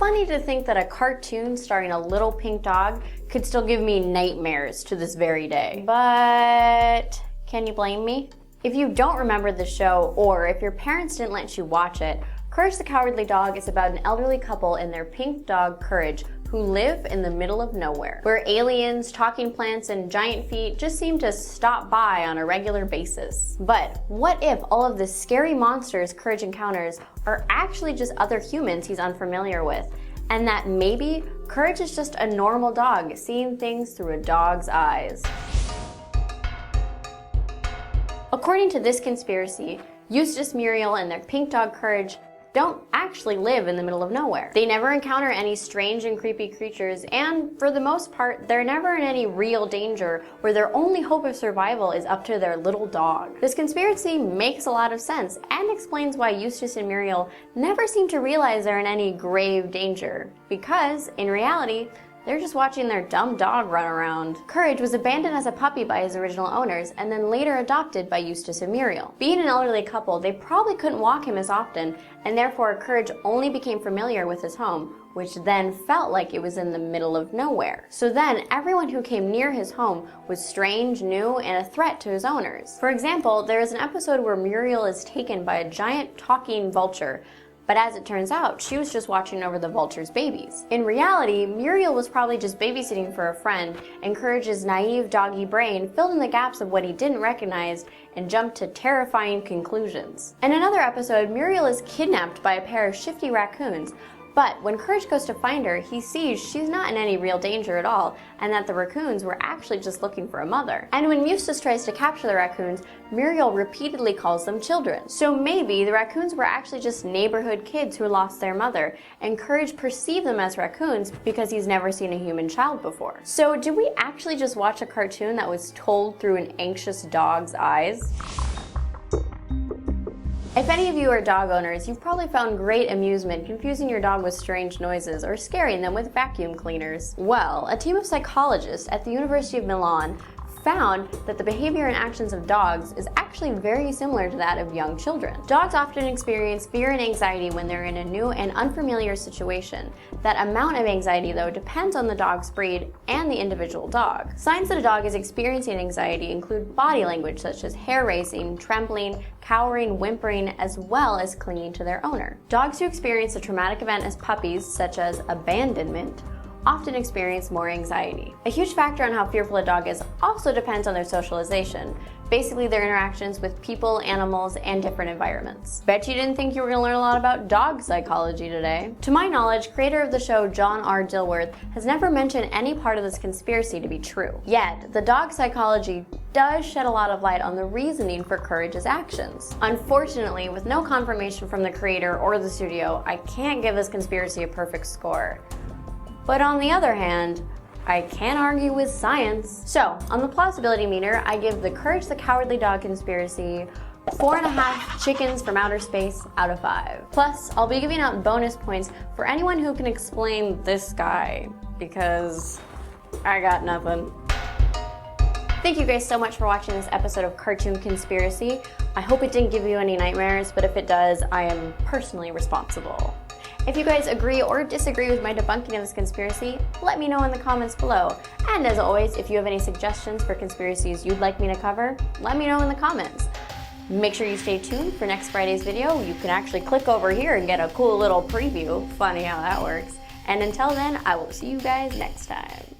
funny to think that a cartoon starring a little pink dog could still give me nightmares to this very day. But can you blame me? If you don't remember the show, or if your parents didn't let you watch it, Courage the Cowardly Dog is about an elderly couple and their pink dog, Courage, who live in the middle of nowhere, where aliens, talking plants, and giant feet just seem to stop by on a regular basis. But what if all of the scary monsters Courage encounters are actually just other humans he's unfamiliar with, and that maybe Courage is just a normal dog seeing things through a dog's eyes? According to this conspiracy, Eustace, Muriel, and their pink dog Courage don't actually live in the middle of nowhere. They never encounter any strange and creepy creatures, and for the most part, they're never in any real danger where their only hope of survival is up to their little dog. This conspiracy makes a lot of sense and explains why Eustace and Muriel never seem to realize they're in any grave danger, because in reality, they're just watching their dumb dog run around. Courage was abandoned as a puppy by his original owners and then later adopted by Eustace and Muriel. Being an elderly couple, they probably couldn't walk him as often, and therefore Courage only became familiar with his home, which then felt like it was in the middle of nowhere. So then everyone who came near his home was strange, new, and a threat to his owners. For example, there is an episode where Muriel is taken by a giant talking vulture, but as it turns out, she was just watching over the vulture's babies. In reality, Muriel was probably just babysitting for a friend, and Courage's naive doggy brain filled in the gaps of what he didn't recognize and jumped to terrifying conclusions. In another episode, Muriel is kidnapped by a pair of shifty raccoons, but when Courage goes to find her, he sees she's not in any real danger at all, and that the raccoons were actually just looking for a mother. And when Eustace tries to capture the raccoons, Muriel repeatedly calls them children. So maybe the raccoons were actually just neighborhood kids who lost their mother, and Courage perceived them as raccoons because he's never seen a human child before. So did we actually just watch a cartoon that was told through an anxious dog's eyes? If any of you are dog owners, you've probably found great amusement confusing your dog with strange noises or scaring them with vacuum cleaners. Well, a team of psychologists at the University of Milan found that the behavior and actions of dogs is actually very similar to that of young children. Dogs often experience fear and anxiety when they're in a new and unfamiliar situation. That amount of anxiety, though, depends on the dog's breed and the individual dog. Signs that a dog is experiencing anxiety include body language such as hair raising, trembling, cowering, whimpering, as well as clinging to their owner. Dogs who experience a traumatic event as puppies, such as abandonment, often experience more anxiety. A huge factor on how fearful a dog is also depends on their socialization, basically their interactions with people, animals, and different environments. Bet you didn't think you were going to learn a lot about dog psychology today. To my knowledge, creator of the show John R. Dilworth has never mentioned any part of this conspiracy to be true. Yet, the dog psychology does shed a lot of light on the reasoning for Courage's actions. Unfortunately, with no confirmation from the creator or the studio, I can't give this conspiracy a perfect score. But on the other hand, I can't argue with science. So, on the plausibility meter, I give the Courage the Cowardly Dog conspiracy 4.5 chickens from outer space out of 5. Plus, I'll be giving out bonus points for anyone who can explain this guy, because I got nothing. Thank you guys so much for watching this episode of Cartoon Conspiracy. I hope it didn't give you any nightmares, but if it does, I am personally responsible. If you guys agree or disagree with my debunking of this conspiracy, let me know in the comments below. And as always, if you have any suggestions for conspiracies you'd like me to cover, let me know in the comments. Make sure you stay tuned for next Friday's video. You can actually click over here and get a cool little preview. Funny how that works. And until then, I will see you guys next time.